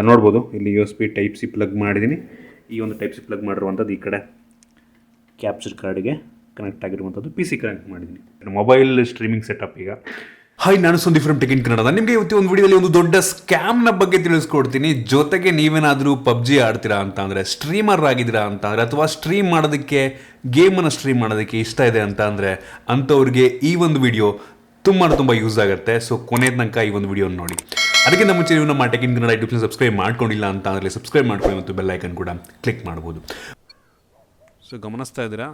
ನೋಡ್ಬೋದು ಇಲ್ಲಿ USB type C plug ಮಾಡಿದ್ದೀನಿ. ಈ ಒಂದು ಟೈಪ್ ಸಿ ಪ್ಲಗ್ ಮಾಡಿರುವಂಥದ್ದು ಈ ಕಡೆ ಕ್ಯಾಪ್ಚರ್ ಕಾರ್ಡ್ಗೆ ಕನೆಕ್ಟ್ ಆಗಿರುವಂಥದ್ದು, PC ಕನೆಕ್ಟ್ ಮಾಡಿದ್ದೀನಿ. ಮೊಬೈಲ್ ಸ್ಟ್ರೀಮಿಂಗ್ ಸೆಟಪ್ ಈಗ. ಹಾಯ್, ನಾನು Sandeep from tech in Kannada. ನಿಮಗೆ ಇವತ್ತು ಒಂದು ವಿಡಿಯೋದಲ್ಲಿ ಒಂದು ದೊಡ್ಡ ಸ್ಕ್ಯಾಮ್ನ ಬಗ್ಗೆ ತಿಳಿಸ್ಕೊಡ್ತೀನಿ. ಜೊತೆಗೆ ನೀವೇನಾದರೂ PUBG ಆಡ್ತೀರಾ ಅಂತ ಅಂದರೆ, ಸ್ಟ್ರೀಮರ್ ಆಗಿದ್ದೀರಾ ಅಂತ ಅಂದರೆ, ಅಥವಾ ಸ್ಟ್ರೀಮ್ ಮಾಡೋದಕ್ಕೆ, ಗೇಮನ್ನು ಸ್ಟ್ರೀಮ್ ಮಾಡೋದಕ್ಕೆ ಇಷ್ಟ ಇದೆ ಅಂತ ಅಂದರೆ, ಅಂಥವ್ರಿಗೆ ಈ ಒಂದು ವಿಡಿಯೋ ತುಂಬ ಯೂಸ್ ಆಗುತ್ತೆ. ಸೊ ಕೊನೆ ತನಕ ಈ ಒಂದು ವಿಡಿಯೋ ನೋಡಿ. ಅದಕ್ಕಿಂತ ಮುಂಚೆ ನೀವು ನಮ್ಮ ಟೆಕ್ ಇನ್ ಕನ್ನಡ ಯೂಟ್ಯೂಬ್ನ ಸಬ್ಸ್ಕ್ರೈಬ್ ಮಾಡ್ಕೊಂಡಿಲ್ಲ ಅಂತ ಅಂದರೆ ಸಬ್ಸ್ಕ್ರೈಬ್ ಮಾಡ್ಕೊಳ್ಳಿ ಮತ್ತು ಬೆಲ್ ಐಕನ್ ಕೂಡ ಕ್ಲಿಕ್ ಮಾಡ್ಬೋದು. ಸೊ ಗಮನಿಸ್ತಾ ಇದ್ದೀರಾ,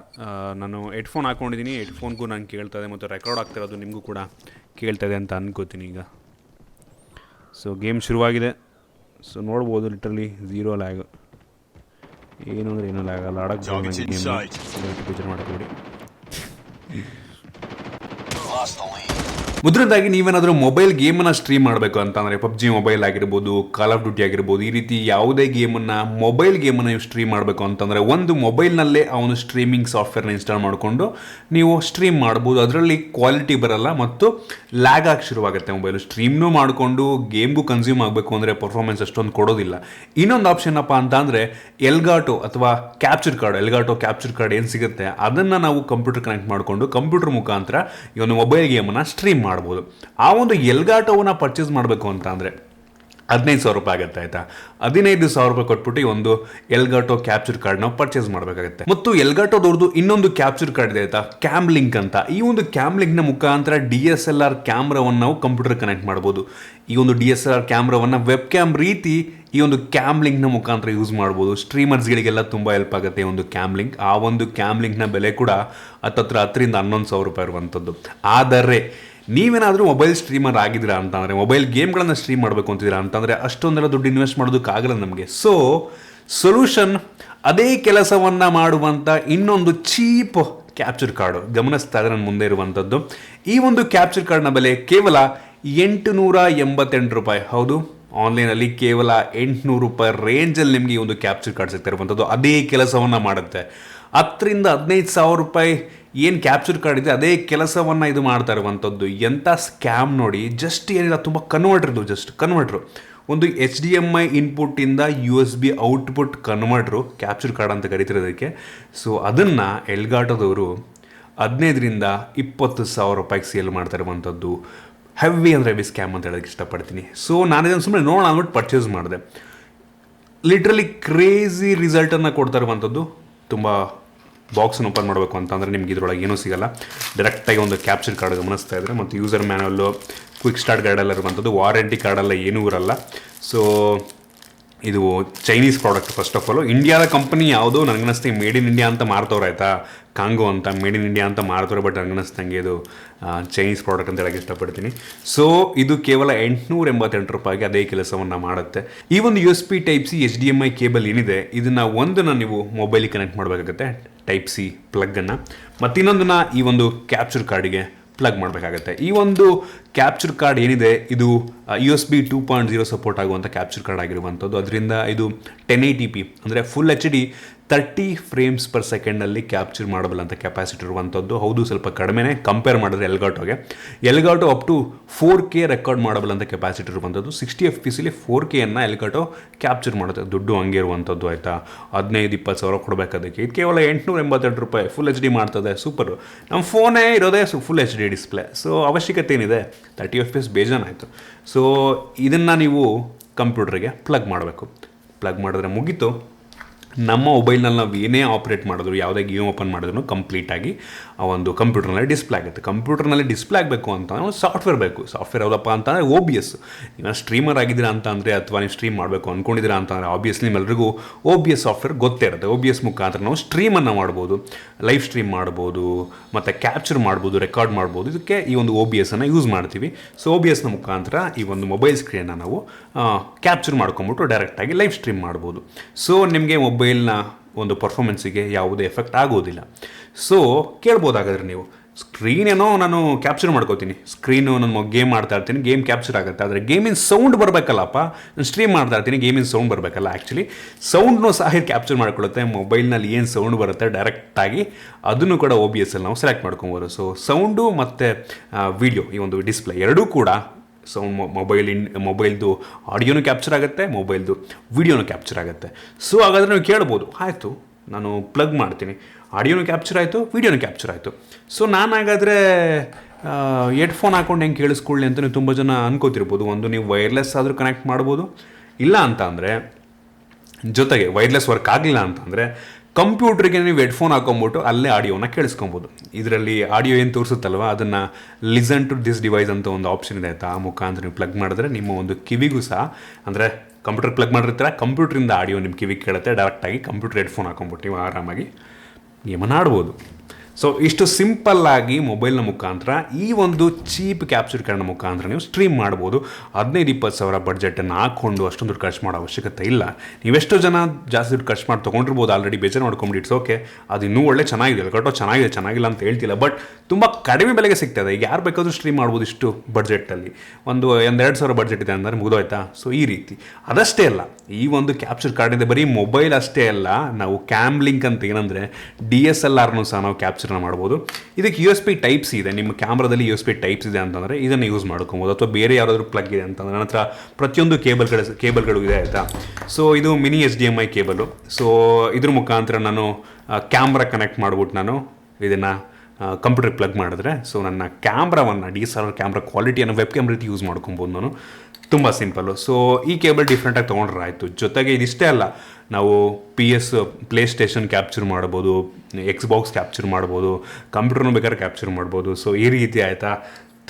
ನಾನು ಹೆಡ್ಫೋನ್ ಹಾಕ್ಕೊಂಡಿದ್ದೀನಿ. ಹೆಡ್ಫೋನ್ಗೂ ನಾನು ಕೇಳ್ತಾ ಇದೆ ಮತ್ತು ರೆಕಾರ್ಡ್ ಆಗ್ತಿರೋದು ನಿಮಗೂ ಕೂಡ ಕೇಳ್ತಾ ಇದೆ ಅಂತ ಅನ್ಕೋತೀನಿ ಈಗ. ಸೊ ಗೇಮ್ ಶುರುವಾಗಿದೆ. ಸೊ ನೋಡ್ಬೋದು, ಲಿಟ್ರಲಿ 0 ಲ್ಯಾಗ್. ಏನು ಅಂದರೆ ಏನೂ ಲ್ಯಾಗ್ ಅಲ್ಲ, ಆಡೋಕ್ಕೆ ಗೇಮ್ ಬೇಜಾರು ಮಾಡ್ಕೊಡಿ. ಮೊದಲನೇದಾಗಿ ನೀವೇನಾದರೂ ಮೊಬೈಲ್ ಗೇಮನ್ನು ಸ್ಟ್ರೀಮ್ ಮಾಡಬೇಕು ಅಂತಂದರೆ, PUBG ಮೊಬೈಲ್ ಆಗಿರ್ಬೋದು, ಕಾಲ್ ಆಫ್ ಡ್ಯೂಟಿ ಆಗಿರ್ಬೋದು, ಈ ರೀತಿ ಯಾವುದೇ ಗೇಮನ್ನು, ಮೊಬೈಲ್ ಗೇಮನ್ನು ನೀವು ಸ್ಟ್ರೀಮ್ ಮಾಡಬೇಕು ಅಂತಂದರೆ, ಒಂದು ಮೊಬೈಲ್ನಲ್ಲೇ ಆ ಒಂದು ಸ್ಟ್ರೀಮಿಂಗ್ ಸಾಫ್ಟ್ವೇರ್ನ ಇನ್ಸ್ಟಾಲ್ ಮಾಡಿಕೊಂಡು ನೀವು ಸ್ಟ್ರೀಮ್ ಮಾಡ್ಬೋದು. ಅದರಲ್ಲಿ ಕ್ವಾಲಿಟಿ ಬರಲ್ಲ ಮತ್ತು ಲ್ಯಾಗ್ ಆಗಿ ಶುರುವಾಗುತ್ತೆ ಮೊಬೈಲು. ಸ್ಟ್ರೀಮ್ನೂ ಮಾಡಿಕೊಂಡು ಗೇಮ್ಗೂ ಕನ್ಸ್ಯೂಮ್ ಆಗಬೇಕು ಅಂದರೆ ಪರ್ಫಾರ್ಮೆನ್ಸ್ ಅಷ್ಟೊಂದು ಕೊಡೋದಿಲ್ಲ. ಇನ್ನೊಂದು ಆಪ್ಷನ್ ಏನಪ್ಪ ಅಂತಂದರೆ ಎಲ್ಗಾಟೋ ಅಥವಾ ಕ್ಯಾಪ್ಚರ್ ಕಾರ್ಡ್. ಎಲ್ಗಾಟೋ ಕ್ಯಾಪ್ಚರ್ ಕಾರ್ಡ್ ಏನು ಸಿಗುತ್ತೆ ಅದನ್ನು ನಾವು ಕಂಪ್ಯೂಟರ್ ಕನೆಕ್ಟ್ ಮಾಡಿಕೊಂಡು ಕಂಪ್ಯೂಟರ್ ಮುಖಾಂತರ ಈ ಒಂದು ಮೊಬೈಲ್ ಗೇಮನ್ನು ಸ್ಟ್ರೀಮ್ ಮಾಡ್ಬೋದು. ಆ ಒಂದು ಎಲ್ಗಾಟೋವನ್ನು ಪರ್ಚೇಸ್ ಮಾಡಬೇಕು ಅಂತ ಅಂದರೆ 15,000 ರೂಪಾಯಿ ಆಗುತ್ತೆ, ಆಯಿತಾ. 15,000 ರೂಪಾಯಿ ಕೊಟ್ಬಿಟ್ಟು ಈ ಒಂದು ಎಲ್ಗಾಟೋ ಕ್ಯಾಪ್ಚರ್ ಕಾರ್ಡ್ನ ಪರ್ಚೇಸ್ ಮಾಡಬೇಕಾಗುತ್ತೆ. ಮತ್ತು ಎಲ್ಗಾಟೋದವ್ರದ್ದು ಇನ್ನೊಂದು ಕ್ಯಾಪ್ಚರ್ ಕಾರ್ಡ್ ಇದೆ, ಆಯಿತಾ, ಕ್ಯಾಮ್ ಲಿಂಕ್ ಅಂತ. ಈ ಒಂದು ಕ್ಯಾಮ್ ಲಿಂಕ್ನ ಮುಖಾಂತರ DSLR ಕ್ಯಾಮ್ರಾವನ್ನು ನಾವು ಕಂಪ್ಯೂಟರ್ ಕನೆಕ್ಟ್ ಮಾಡ್ಬೋದು. ಈ ಒಂದು DSLR ಕ್ಯಾಮ್ರಾವನ್ನು ವೆಬ್ ಕ್ಯಾಮ್ ರೀತಿ ಈ ಒಂದು ಕ್ಯಾಮ್ ಲಿಂಕ್ನ ಮುಖಾಂತರ ಯೂಸ್ ಮಾಡ್ಬೋದು. ಸ್ಟ್ರೀಮರ್ಸ್ಗಳಿಗೆಲ್ಲ ತುಂಬ ಹೆಲ್ಪ್ ಆಗುತ್ತೆ ಈ ಒಂದು ಕ್ಯಾಮ್ ಲಿಂಕ್. ಆ ಒಂದು ಕ್ಯಾಮ್ ಲಿಂಕ್ನ ಬೆಲೆ ಕೂಡ 10,000 ರಿಂದ 11,000 ರೂಪಾಯಿ ಇರುವಂಥದ್ದು. ಆದರೆ ನೀವೇನಾದರೂ ಮೊಬೈಲ್ ಸ್ಟ್ರೀಮರ್ ಆಗಿದ್ದೀರಾ ಅಂತಂದರೆ, ಮೊಬೈಲ್ ಗೇಮ್ಗಳನ್ನು ಸ್ಟ್ರೀಮ್ ಮಾಡಬೇಕು ಅಂತಿದ್ದೀರಾ ಅಂತಂದರೆ ಅಷ್ಟೊಂದೆಲ್ಲ ದುಡ್ಡು ಇನ್ವೆಸ್ಟ್ ಮಾಡೋದಕ್ಕಾಗಲ್ಲ ನಮಗೆ. ಸೊ ಸೊಲ್ಯೂಷನ್, ಅದೇ ಕೆಲಸವನ್ನು ಮಾಡುವಂಥ ಇನ್ನೊಂದು ಚೀಪ್ ಕ್ಯಾಪ್ಚರ್ ಕಾರ್ಡು. ಗಮನಿಸ್ತಾ ಇದ್ರೆ ನನ್ನ ಮುಂದೆ ಇರುವಂಥದ್ದು ಈ ಒಂದು ಕ್ಯಾಪ್ಚರ್ ಕಾರ್ಡ್ನ ಬೆಲೆ ಕೇವಲ 888 ರೂಪಾಯಿ. ಹೌದು, ಆನ್ಲೈನಲ್ಲಿ ಕೇವಲ 800 ರೂಪಾಯಿ ರೇಂಜಲ್ಲಿ ನಿಮಗೆ ಈ ಒಂದು ಕ್ಯಾಪ್ಚರ್ ಕಾರ್ಡ್ ಸಿಗ್ತಾ ಇರುವಂಥದ್ದು. ಅದೇ ಕೆಲಸವನ್ನು ಮಾಡುತ್ತೆ. 10,000 ರಿಂದ 15,000 ರೂಪಾಯಿ ಏನು ಕ್ಯಾಪ್ಚರ್ ಕಾರ್ಡ್ ಇದೆ ಅದೇ ಕೆಲಸವನ್ನು ಇದು ಮಾಡ್ತಾ ಇರುವಂಥದ್ದು. ಎಂಥ ಸ್ಕ್ಯಾಮ್ ನೋಡಿ. ಜಸ್ಟ್ ಏನಿಲ್ಲ, ತುಂಬ ಕನ್ವರ್ಟ್ರು. ಒಂದು HDMI ಇನ್ಪುಟ್ಟಿಂದ USB output converter, capture card ಅಂತ ಕರಿತಿರೋದಕ್ಕೆ. ಸೊ ಅದನ್ನು ಎಲ್ಗಾಟೋದವರು 15,000 ರಿಂದ 20,000 ರೂಪಾಯಿಗೆ ಸೇಲ್ ಮಾಡ್ತಾ ಇರುವಂಥದ್ದು. ಹೆವಿ ಅಂದರೆ ಹೆವಿ ಸ್ಕ್ಯಾಮ್ ಅಂತ ಹೇಳೋಕ್ಕೆ ಇಷ್ಟಪಡ್ತೀನಿ. ಸೊ ನಾನು ಇದನ್ನು ಸುಮ್ಮನೆ ನೋಡೋಣ ಅಂದ್ಬಿಟ್ಟು ಪರ್ಚೇಸ್ ಮಾಡಿದೆ. ಲಿಟ್ರಲಿ ಕ್ರೇಜಿ ರಿಸಲ್ಟನ್ನು ಕೊಡ್ತಾ ಇರುವಂಥದ್ದು. ತುಂಬ ಬಾಕ್ಸನ್ನು ಓಪನ್ ಮಾಡಬೇಕು ಅಂತಂದರೆ ನಿಮ್ಗೆ ಇದರೊಳಗೆ ಏನೂ ಸಿಗಲ್ಲ. ಡೈರೆಕ್ಟಾಗಿ ಒಂದು ಕ್ಯಾಪ್ಚರ್ ಕಾರ್ಡ್ ಗಮನಿಸ್ತಾ ಇದ್ದರೆ, ಮತ್ತು ಯೂಸರ್ ಮ್ಯಾನುವಲ್ಲು, ಕ್ವಿಕ್ ಸ್ಟಾರ್ಟ್ ಗೈಡೆಲ್ಲ ಇರುವಂಥದ್ದು. ವಾರಂಟಿ ಕಾರ್ಡೆಲ್ಲ ಏನೂ ಇರಲ್ಲ. ಸೊ ಇದು Chinese product. First of all ಇಂಡಿಯಾದ ಕಂಪನಿ ಯಾವುದು ನನಗನ್ನಿಸ್ತೆ ಮೇಡ್ ಇನ್ ಇಂಡಿಯಾ ಅಂತ ಮಾರ್ತವ್ರು, ಆಯಿತಾ. ಕಾಂಗೋ ಅಂತ ಮೇಡ್ ಇನ್ ಇಂಡಿಯಾ ಅಂತ ಮಾರ್ತವ್ರೆ. ಬಟ್ ನನಗನ್ನಿಸ್ತಂಗೆ ಇದು ಚೈನೀಸ್ ಪ್ರಾಡಕ್ಟ್ ಅಂತ ಹೇಳಕ್ಕೆ ಇಷ್ಟಪಡ್ತೀನಿ. ಸೊ ಇದು ಕೇವಲ 888 ರೂಪಾಯಿಗೆ ಅದೇ ಕೆಲಸವನ್ನು ಮಾಡುತ್ತೆ. ಈ ಒಂದು USB type C HDMI cable ಏನಿದೆ ಇದನ್ನು ಒಂದನ್ನು ನೀವು ಮೊಬೈಲಿಗೆ ಕನೆಕ್ಟ್ ಮಾಡಬೇಕಾಗುತ್ತೆ, ಟೈಪ್ ಸಿ ಪ್ಲಗ್ಗನ್ನು. ಮತ್ತು ಇನ್ನೊಂದನ್ನು ಈ ಒಂದು ಕ್ಯಾಪ್ಚರ್ ಕಾರ್ಡಿಗೆ ಪ್ಲಗ್ ಮಾಡಬೇಕಾಗತ್ತೆ. ಈ ಒಂದು ಕ್ಯಾಪ್ಚರ್ ಕಾರ್ಡ್ ಏನಿದೆ ಇದು USB 2.0 ಸಪೋರ್ಟ್ ಆಗುವಂಥ ಕ್ಯಾಪ್ಚರ್ ಕಾರ್ಡ್ ಆಗಿರುವಂಥದ್ದು. ಅದರಿಂದ ಇದು 1080p ಅಂದರೆ ಫುಲ್ HD 30 ಫ್ರೇಮ್ಸ್ ಪರ್ ಸೆಕೆಂಡಲ್ಲಿ ಕ್ಯಾಪ್ಚರ್ ಮಾಡಬಲ್ಲ ಅಂತ ಕೆಪಾಸಿಟಿ ಇರುವಂಥದ್ದು. ಹೌದು, ಸ್ವಲ್ಪ ಕಡಿಮೆನೇ ಕಂಪೇರ್ ಮಾಡಿದ್ರೆ ಎಲ್ಗಾಟೋ ಅಪ್ ಟು 4K ರೆಕಾರ್ಡ್ ಮಾಡಬಲ್ಲ ಅಂತ ಕೆಪಾಸಿಟಿ ಇರುವಂಥದ್ದು. 60 FPS 4Kಯನ್ನು ಎಲ್ಗಾಟೋ ಕ್ಯಾಪ್ಚರ್ ಮಾಡುತ್ತೆ. ದುಡ್ಡು ಹಂಗೆ ಇರುವಂಥದ್ದು, ಆಯಿತಾ. 15,000-20,000 ಸಾವಿರ ಕೊಡಬೇಕಾದಕ್ಕೆ ಇದು ಕೇವಲ 888 ರೂಪಾಯಿ ಫುಲ್ HD ಮಾಡ್ತದೆ. ಸೂಪರು. ನಮ್ಮ ಫೋನೇ ಇರೋದೇ ಫುಲ್ HD ಡಿಸ್ಪ್ಲೇ. ಸೊ ಅವಶ್ಯಕತೆ ಏನಿದೆ, 30 FPS ಬೇಜಾನಾಯಿತು. ಸೊ ಇದನ್ನು ನೀವು ಕಂಪ್ಯೂಟರ್ಗೆ ಪ್ಲಗ್ ಮಾಡಬೇಕು. ಪ್ಲಗ್ ಮಾಡಿದ್ರೆ ಮುಗೀತು. ನಮ್ಮ ಮೊಬೈಲ್ನಲ್ಲಿ ನಾವು ಏನೇ ಆಪ್ರೇಟ್ ಮಾಡಿದ್ರು, ಯಾವುದೇ ಗೇಮ್ ಓಪನ್ ಮಾಡಿದ್ರು ಕಂಪ್ಲೀಟಾಗಿ ಆ ಒಂದು ಕಂಪ್ಯೂಟರ್ನಲ್ಲಿ ಡಿಸ್ಪ್ಲೇ ಆಗುತ್ತೆ. ಕಂಪ್ಯೂಟರ್ನಲ್ಲಿ ಡಿಸ್ಪ್ಲೇ ಆಗಬೇಕು ಅಂತ ಒಂದು ಸಾಫ್ಟ್ವೇರ್ ಬೇಕು. ಸಾಫ್ಟ್ವೇರ್ ಯಾವುದಪ್ಪ ಅಂತಂದರೆ OBS. ನೀವು ಸ್ಟ್ರೀಮರ್ ಆಗಿದ್ದೀರಾ ಅಂತ ಅಂದರೆ, ಅಥವಾ ನೀವು ಸ್ಟ್ರೀಮ್ ಮಾಡಬೇಕು ಅಂದ್ಕೊಂಡಿದ್ದೀರಾ ಅಂತಂದರೆ ಆಬ್ವಿಯಸ್ಲಿ ನಿಮ್ಮೆಲ್ಲರಿಗೂ OBS ಸಾಫ್ಟ್ವೇರ್ ಗೊತ್ತೇ ಇರುತ್ತೆ. OBS ಮುಖಾಂತರ ನಾವು ಸ್ಟ್ರೀಮನ್ನು ಮಾಡ್ಬೋದು, ಲೈವ್ ಸ್ಟ್ರೀಮ್ ಮಾಡ್ಬೋದು, ಮತ್ತು ಕ್ಯಾಪ್ಚರ್ ಮಾಡ್ಬೋದು, ರೆಕಾರ್ಡ್ ಮಾಡ್ಬೋದು. ಇದಕ್ಕೆ ಈ ಒಂದು OBSನ್ನು ಯೂಸ್ ಮಾಡ್ತೀವಿ. ಸೊ OBSನ ಮುಖಾಂತರ ಈ ಒಂದು ಮೊಬೈಲ್ ಸ್ಕ್ರೀನನ್ನು ನಾವು ಕ್ಯಾಪ್ಚರ್ ಮಾಡ್ಕೊಂಬಿಟ್ಟು ಡೈರೆಕ್ಟಾಗಿ ಲೈವ್ ಸ್ಟ್ರೀಮ್ ಮಾಡ್ಬೋದು. ಸೊ ನಿಮಗೆ ಮೊಬೈಲ್ನ ಒಂದು ಪರ್ಫಾರ್ಮೆನ್ಸಿಗೆ ಯಾವುದೇ ಎಫೆಕ್ಟ್ ಆಗೋದಿಲ್ಲ. ಸೊ ಕೇಳ್ಬೋದಾಗಾದ್ರೆ ನೀವು, ಸ್ಕ್ರೀನ್ ಏನೋ ನಾನು ಕ್ಯಾಪ್ಚರ್ ಮಾಡ್ಕೋತೀನಿ, ಸ್ಕ್ರೀನು ನಾನು ಗೇಮ್ ಮಾಡ್ತಾ ಇರ್ತೀನಿ, ಗೇಮ್ ಕ್ಯಾಪ್ಚರ್ ಆಗುತ್ತೆ, ಆದರೆ ಗೇಮಿನ ಸೌಂಡ್ ಬರಬೇಕಲ್ಲಪ್ಪ. ನಾನು ಸ್ಟ್ರೀಮ್ ಮಾಡ್ತಾ ಇರ್ತೀನಿ, ಗೇಮಿನ ಸೌಂಡ್ ಬರಬೇಕಲ್ಲ. ಆ್ಯಕ್ಚುಲಿ ಸೌಂಡ್ನೂ ಸಹ ಕ್ಯಾಪ್ಚರ್ ಮಾಡ್ಕೊಳ್ಳುತ್ತೆ. ಮೊಬೈಲ್ನಲ್ಲಿ ಏನು ಸೌಂಡ್ ಬರುತ್ತೆ ಡೈರೆಕ್ಟಾಗಿ ಅದನ್ನು ಕೂಡ OBSಲ್ಲಿ ನಾವು ಸೆಲೆಕ್ಟ್ ಮಾಡ್ಕೊಬೋದು. ಸೊ ಸೌಂಡು ಮತ್ತು ವಿಡಿಯೋ, ಈ ಒಂದು ಡಿಸ್ಪ್ಲೇ ಎರಡೂ ಕೂಡ ಸೌಂಡ್ ಮೊಬೈಲ್ದು ಆಡಿಯೋನು ಕ್ಯಾಪ್ಚರ್ ಆಗುತ್ತೆ, ಮೊಬೈಲ್ದು ವಿಡಿಯೋನು ಕ್ಯಾಪ್ಚರ್ ಆಗುತ್ತೆ. ಸೊ ಹಾಗಾದರೆ ನೀವು ಕೇಳ್ಬೋದು, ಆಯಿತು ನಾನು ಪ್ಲಗ್ ಮಾಡ್ತೀನಿ, ಆಡಿಯೋನು ಕ್ಯಾಪ್ಚರ್ ಆಯಿತು, ವಿಡಿಯೋನು ಕ್ಯಾಪ್ಚರ್ ಆಯಿತು, ಸೊ ನಾನು ಹಾಗಾದರೆ ಹೆಡ್ಫೋನ್ ಹಾಕೊಂಡು ಹೆಂಗೆ ಕೇಳಿಸ್ಕೊಳ್ಳಿ ಅಂತ ನೀವು ತುಂಬ ಜನ ಅನ್ಕೋತಿರ್ಬೋದು. ಒಂದು ನೀವು ವೈರ್ಲೆಸ್ ಆದರೂ ಕನೆಕ್ಟ್ ಮಾಡ್ಬೋದು, ಇಲ್ಲ ಅಂತ ಅಂದರೆ ಜೊತೆಗೆ ವೈರ್ಲೆಸ್ ವರ್ಕ್ ಆಗಲಿಲ್ಲ ಅಂತಂದರೆ ಕಂಪ್ಯೂಟ್ರಿಗೆ ನೀವು ಹೆಡ್ಫೋನ್ ಹಾಕೊಂಬಿಟ್ಟು ಅಲ್ಲೇ ಆಡಿಯೋನ ಕೇಳಿಸ್ಕೊಬೋದು. ಇದರಲ್ಲಿ ಆಡಿಯೋ ಏನು ತೋರಿಸುತ್ತಲ್ವ ಅದನ್ನು ಲಿಸನ್ ಟು ದಿಸ್ ಡಿವೈಸ್ ಅಂತ ಒಂದು ಆಪ್ಷನ್ ಇದೆ ಆಯಿತಾ, ಆ ಮುಖಾಂತರ ನೀವು ಪ್ಲಗ್ ಮಾಡಿದ್ರೆ ನಿಮ್ಮ ಒಂದು ಕಿವಿಗೂ ಸಹ, ಅಂದರೆ ಕಂಪ್ಯೂಟರ್ ಪ್ಲಗ್ ಮಾಡಿರ್ತೀರ, ಕಂಪ್ಯೂಟ್ರಿಂದ ಆಡಿಯೋ ನಿಮ್ಮ ಕಿವಿಗೆ ಕೇಳುತ್ತೆ, ಡೈರೆಕ್ಟಾಗಿ ಕಂಪ್ಯೂಟರ್ ಹೆಡ್ಫೋನ್ ಹಾಕೊಂಬಿಟ್ಟು ನೀವು ಆರಾಮಾಗಿ ಗೇಮನ್ನು ಆಡ್ಬೋದು. ಸೊ ಇಷ್ಟು ಸಿಂಪಲ್ಲಾಗಿ ಮೊಬೈಲ್ನ ಮುಖಾಂತರ ಈ ಒಂದು ಚೀಪ್ ಕ್ಯಾಪ್ಚರ್ ಕಾರ್ಡ್ನ ಮುಖಾಂತರ ನೀವು ಸ್ಟ್ರೀಮ್ ಮಾಡ್ಬೋದು. 15-20 ಸಾವಿರ ಬಡ್ಜೆಟನ್ನು ಹಾಕ್ಕೊಂಡು ಅಷ್ಟೊಂದು ದುಡ್ಡು ಖರ್ಚು ಮಾಡೋ ಅವಶ್ಯಕತೆ ಇಲ್ಲ. ನೀವೆಷ್ಟೋ ಜನ ಜಾಸ್ತಿ ದುಡ್ಡು ಖರ್ಚು ಮಾಡಿ ತೊಗೊಂಡಿರ್ಬೋದು, ಆಲ್ರೆಡಿ ಬೇಜಾರು ಮಾಡ್ಕೊಂಬಿಟ್ಟು ಇಟ್ಸ್ ಓಕೆ, ಅದು ಇನ್ನೂ ಒಳ್ಳೆ ಚೆನ್ನಾಗಿದೆ, ಕಟ್ಟೋ ಚೆನ್ನಾಗಿಲ್ಲ ಅಂತ ಹೇಳ್ತಿಲ್ಲ, ಬಟ್ ತುಂಬ ಕಡಿಮೆ ಬೆಲೆಗೆ ಸಿಗ್ತದೆ. ಈಗ ಯಾರು ಬೇಕಾದರೂ ಸ್ಟ್ರೀಮ್ ಮಾಡ್ಬೋದು ಇಷ್ಟು ಬಡ್ಜೆಟಲ್ಲಿ. ಒಂದು 2,000 ಬಡ್ಜೆಟ್ ಇದೆ ಅಂದರೆ ಮುಗಿದೋಯ್ತಾ. ಸೊ ಈ ರೀತಿ ಅದಷ್ಟೇ ಅಲ್ಲ, ಈ ಒಂದು ಕ್ಯಾಪ್ಚರ್ ಕಾರ್ಡಿಂದ ಬರೀ ಮೊಬೈಲ್ ಅಷ್ಟೇ ಅಲ್ಲ, ನಾವು ಕ್ಯಾಮ್ ಲಿಂಕ್ ಅಂತ ಏನಂದರೆ DSLRನೂ ಸಹ ನಾವು ಕ್ಯಾಪ್ಚರ್ನ ಮಾಡ್ಬೋದು. ಇದಕ್ಕೆ USB ಟೈಪ್ಸ್ ಇದೆ, ನಿಮ್ಮ ಕ್ಯಾಮ್ರಾದಲ್ಲಿ USB ಟೈಪ್ಸ್ ಇದೆ ಅಂತಂದರೆ ಇದನ್ನು ಯೂಸ್ ಮಾಡ್ಕೊಬೋದು, ಅಥವಾ ಬೇರೆ ಯಾರಾದರೂ ಪ್ಲಗ್ ಇದೆ ಅಂತಂದರೆ ನನ್ನ ಹತ್ರ ಪ್ರತಿಯೊಂದು ಕೇಬಲ್ಗಳು ಇದೆ ಆಯಿತಾ. ಸೊ ಇದು ಮಿನಿ HDMI ಕೇಬಲು. ಸೊ ಇದ್ರ ಮುಖಾಂತರ ನಾನು ಕ್ಯಾಮ್ರಾ ಕನೆಕ್ಟ್ ಮಾಡ್ಬಿಟ್ಟು ನಾನು ಇದನ್ನು ಕಂಪ್ಯೂಟರ್ ಪ್ಲಗ್ ಮಾಡಿದ್ರೆ ಸೊ ನನ್ನ ಕ್ಯಾಮ್ರಾವನ್ನು DSLR ಕ್ಯಾಮ್ರಾ ಕ್ವಾಲಿಟಿಯನ್ನು ವೆಬ್ ಕ್ಯಾಮ್ರಾ ರೀತಿ ಯೂಸ್ ಮಾಡ್ಕೊಬೋದು ನಾನು. ತುಂಬ ಸಿಂಪಲ್ಲು. ಸೊ ಈ ಕೇಬಲ್ ಡಿಫ್ರೆಂಟಾಗಿ ತೊಗೊಂಡ್ರೆ ಆಯಿತು. ಜೊತೆಗೆ ಇದಿಷ್ಟೇ ಅಲ್ಲ, ನಾವು ಪ್ಲೇ ಸ್ಟೇಷನ್ ಕ್ಯಾಪ್ಚರ್ ಮಾಡ್ಬೋದು, Xbox ಕ್ಯಾಪ್ಚರ್ ಮಾಡ್ಬೋದು, ಕಂಪ್ಯೂಟರ್ನು ಬೇಕಾದ್ರೆ ಕ್ಯಾಪ್ಚರ್ ಮಾಡ್ಬೋದು. ಸೊ ಈ ರೀತಿ ಆಯಿತಾ,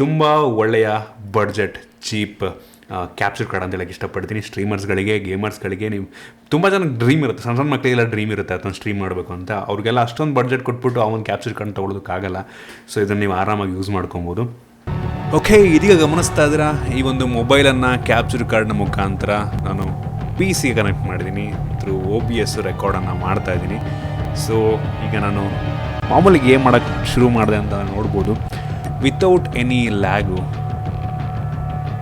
ತುಂಬ ಒಳ್ಳೆಯ ಬಡ್ಜೆಟ್ ಚೀಪ್ ಕ್ಯಾಪ್ಚರ್ ಕಾರ್ಡ್ ಅಂತ ಹೇಳಕ್ಕೆ ಇಷ್ಟಪಡ್ತೀನಿ. ಸ್ಟ್ರೀಮರ್ಸ್ಗಳಿಗೆ, ಗೇಮರ್ಸ್ಗಳಿಗೆ, ನೀವು ತುಂಬ ಜನಕ್ಕೆ ಡ್ರೀಮ್ ಇರುತ್ತೆ, ಸಣ್ಣ ಮಕ್ಕಳಿಗೆಲ್ಲ ಡ್ರೀಮ್ ಇರುತ್ತೆ ಅದನ್ನು ಸ್ಟ್ರೀಮ್ ಮಾಡಬೇಕು ಅಂತ. ಅವ್ರಿಗೆಲ್ಲ ಅಷ್ಟೊಂದು ಬಡ್ಜೆಟ್ ಕೊಟ್ಬಿಟ್ಟು ಆ ಒಂದು ಕ್ಯಾಪ್ಚರ್ ಕಾರ್ಡ್ ತೊಗೊಳೋದಕ್ಕಾಗಲ್ಲ. ಸೊ ಇದನ್ನು ನೀವು ಆರಾಮಾಗಿ ಯೂಸ್ ಮಾಡ್ಕೊಬೋದು. ಓಕೆ, ಇದೀಗ ಗಮನಿಸ್ತಾ ಇದ್ದೀರಾ, ಈ ಒಂದು ಮೊಬೈಲನ್ನು ಕ್ಯಾಪ್ಚರ್ ಕಾರ್ಡ್ನ ಮುಖಾಂತರ ನಾನು PC ಕನೆಕ್ಟ್ ಮಾಡಿದ್ದೀನಿ, ಥ್ರೂ OBS ರೆಕಾರ್ಡನ್ನು ಮಾಡ್ತಾಯಿದ್ದೀನಿ. ಸೊ ಈಗ ನಾನು ಮಾಮೂಲಿ ಗೇಮ್ ಮಾಡೋಕ್ಕೆ ಶುರು ಮಾಡಿದೆ ಅಂತ ನೋಡ್ಬೋದು. ವಿತೌಟ್ ಎನಿ ಲ್ಯಾಗು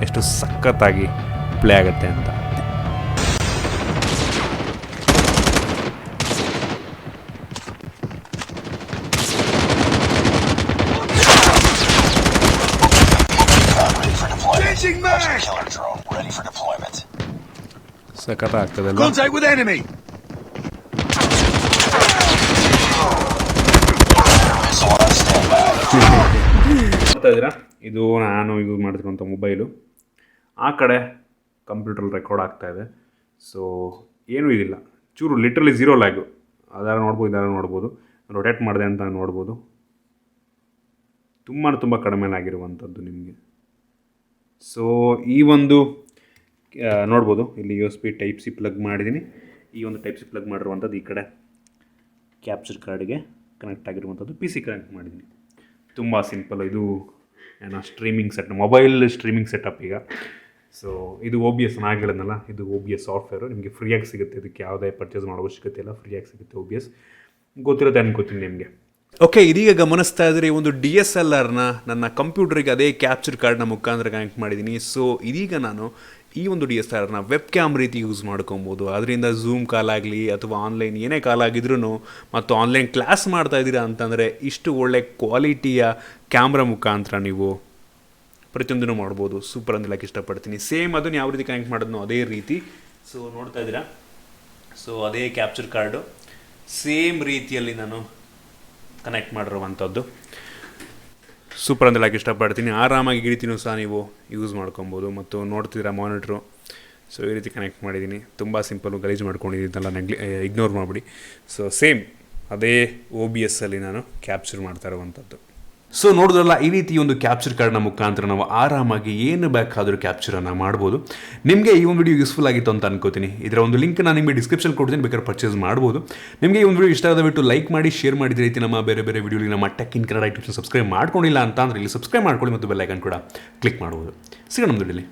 ಎಷ್ಟು ಸಖತ್ತಾಗಿ ಪ್ಲೇ ಆಗುತ್ತೆ ಅಂತ. ಸಖತ್ತಾಗ್ತದೆ. ನೋಡ್ತಾ ಇದ್ದೀರಾ, ಇದು ನಾನು ಯೂಸ್ ಮಾಡ್ತಿರೋಂಥ ಮೊಬೈಲು. ಆ ಕಡೆ ಕಂಪ್ಯೂಟ್ರಲ್ಲಿ ರೆಕಾರ್ಡ್ ಆಗ್ತಾಯಿದೆ. ಸೊ ಏನೂ ಇದಿಲ್ಲ, ಚೂರು ಲಿಟ್ರಲಿ 0 ಲ್ಯಾಗು. ಅದಾರ ನೋಡ್ಬೋದು, ರೊಟೇಟ್ ಮಾಡಿದೆ ಅಂತ ನೋಡ್ಬೋದು. ತುಂಬ ಕಡಿಮೆ ಆಗಿರುವಂಥದ್ದು ನಿಮಗೆ. ಸೊ ಈ ಒಂದು ನೋಡ್ಬೋದು, ಇಲ್ಲಿ USB ಟೈಪ್ ಸಿ ಪ್ಲಗ್ ಮಾಡಿದ್ದೀನಿ. ಈ ಒಂದು ಟೈಪ್ ಸಿ ಪ್ಲಗ್ ಮಾಡಿರುವಂಥದ್ದು ಈ ಕಡೆ ಕ್ಯಾಪ್ಚರ್ ಕಾರ್ಡ್ಗೆ ಕನೆಕ್ಟ್ ಆಗಿರುವಂಥದ್ದು PC ಕನೆಕ್ಟ್ ಮಾಡಿದ್ದೀನಿ. ತುಂಬ ಸಿಂಪಲ್. ಇದು ಏನೋ ಸ್ಟ್ರೀಮಿಂಗ್ ಮೊಬೈಲ್ ಸ್ಟ್ರೀಮಿಂಗ್ ಸೆಟಪ್ ಈಗ. ಸೊ ಇದು OBS ಆಗಿರೋದಲ್ಲ, ಇದು OBS ಸಾಫ್ಟ್ವೇರು ನಿಮಗೆ ಫ್ರೀಯಾಗಿ ಸಿಗುತ್ತೆ. ಇದಕ್ಕೆ ಯಾವುದೇ ಪರ್ಚೇಸ್ ಮಾಡೋ ಅವಶ್ಯಕತೆ ಇಲ್ಲ, ಫ್ರೀಯಾಗಿ ಸಿಗುತ್ತೆ. OBS ಗೊತ್ತಿರುತ್ತೆ ಅನ್ಕೋತೀನಿ ನಿಮಗೆ. ಓಕೆ, ಇದೀಗ ಗಮನಿಸ್ತಾ ಇದ್ದರೆ ಈ ಒಂದು DSLRನ ನನ್ನ ಕಂಪ್ಯೂಟರಿಗೆ ಅದೇ ಕ್ಯಾಪ್ಚರ್ ಕಾರ್ಡ್ನ ಮುಖಾಂತರ ಕನೆಕ್ಟ್ ಮಾಡಿದ್ದೀನಿ. ಸೊ ಇದೀಗ ನಾನು ಈ ಒಂದು DSLRನ ವೆಬ್ ಕ್ಯಾಮ್ ರೀತಿ ಯೂಸ್ ಮಾಡ್ಕೊಬೋದು. ಅದರಿಂದ ಝೂಮ್ ಕಾಲ್ ಆಗಲಿ ಅಥವಾ ಆನ್ಲೈನ್ ಏನೇ ಕಾಲ್ ಆಗಿದ್ರೂ, ಮತ್ತು ಆನ್ಲೈನ್ ಕ್ಲಾಸ್ ಮಾಡ್ತಾ ಇದ್ದೀರಾ ಅಂತಂದರೆ ಇಷ್ಟು ಒಳ್ಳೆ ಕ್ವಾಲಿಟಿಯ ಕ್ಯಾಮ್ರಾ ಮುಖಾಂತರ ನೀವು ಪ್ರತಿಯೊಂದನ್ನು ಮಾಡ್ಬೋದು. ಸೂಪರ್ ಅಂತ ಹೇಳಕ್ಕೆ ಇಷ್ಟಪಡ್ತೀನಿ. ಸೇಮ್ ಅದನ್ನು ಯಾವ ರೀತಿ ಕನೆಕ್ಟ್ ಮಾಡೋದು ಅದೇ ರೀತಿ. ಸೊ ನೋಡ್ತಾ ಇದ್ದೀರಾ, ಸೊ ಅದೇ ಕ್ಯಾಪ್ಚರ್ ಕಾರ್ಡು ಸೇಮ್ ರೀತಿಯಲ್ಲಿ ನಾನು ಕನೆಕ್ಟ್ ಮಾಡಿರುವಂಥದ್ದು. ಸೂಪರ್ ಅಂತ ಹೇಳಕ್ಕೆ ಇಷ್ಟಪಡ್ತೀನಿ. ಆರಾಮಾಗಿ ಈ ರೀತಿಯೂ ಸಹ ನೀವು ಯೂಸ್ ಮಾಡ್ಕೊಬೋದು. ಮತ್ತು ನೋಡ್ತಿದ್ದೀರಾ ಮಾನಿಟ್ರು, ಸೊ ಈ ರೀತಿ ಕನೆಕ್ಟ್ ಮಾಡಿದ್ದೀನಿ. ತುಂಬ ಸಿಂಪಲ್ಲು, ಗಲೀಜು ಮಾಡ್ಕೊಂಡಿದ್ದೆಲ್ಲ ಇಗ್ನೋರ್ ಮಾಡಿಬಿಡಿ. ಸೊ ಸೇಮ್ ಅದೇ OBSಲ್ಲಿ ನಾನು ಕ್ಯಾಪ್ಚರ್ ಮಾಡ್ತಾ ಇರುವಂಥದ್ದು. ಸೊ ನೋಡಿದ್ರಲ್ಲ, ಈ ರೀತಿ ಒಂದು ಕ್ಯಾಪ್ಚರ್ ಕಾರ್ಡ್ನ ಮುಖಾಂತರ ನಾವು ಆರಾಮಾಗಿ ಏನು ಬೇಕಾದರೂ ಕ್ಯಾಪ್ಚರನ್ನು ಮಾಡ್ಬೋದು. ನಿಮಗೆ ಈ ಒಂದು ವಿಡಿಯೋ ಯೂಸ್ಫುಲ್ ಆಗಿತ್ತು ಅಂತ ಅನ್ಕೋತೀನಿ. ಇದರ ಒಂದು ಲಿಂಕ್ ನಾನು ನಿಮಗೆ ಡಿಸ್ಕ್ರಿಪ್ಷನ್ ಕೊಡ್ತೀನಿ, ಬೇಕಾದ್ರೆ ಪರ್ಚೇಸ್ ಮಾಡ್ಬೋದು. ನಿಮಗೆ ಈ ಒಂದು ವಿಡಿಯೋ ಇಷ್ಟ ಆದ ಬಿಟ್ಟು ಲೈಕ್ ಮಾಡಿ, ಶೇರ್ ಮಾಡಿದ ರೀತಿ ನಮ್ಮ ಬೇರೆ ವಿಡಿಯೋಲಿ ನಮ್ಮ tech in Kannada YouTube subscribe ಮಾಡ್ಕೊಂಡಿಲ್ಲ ಅಂತ ಅಂದರೆ ಇಲ್ಲಿ ಸಬ್ಸ್ಕ್ರೈಬ್ ಮಾಡ್ಕೊಳ್ಳಿ, ಮತ್ತು ಬೆಲ್ ಐಕಾನ್ ಕೂಡ ಕ್ಲಿಕ್ ಮಾಡ್ಬೋದು. ಸಿಗೋಣ ನಮ್ಮ ವಿಡಿಯೋಲಿ.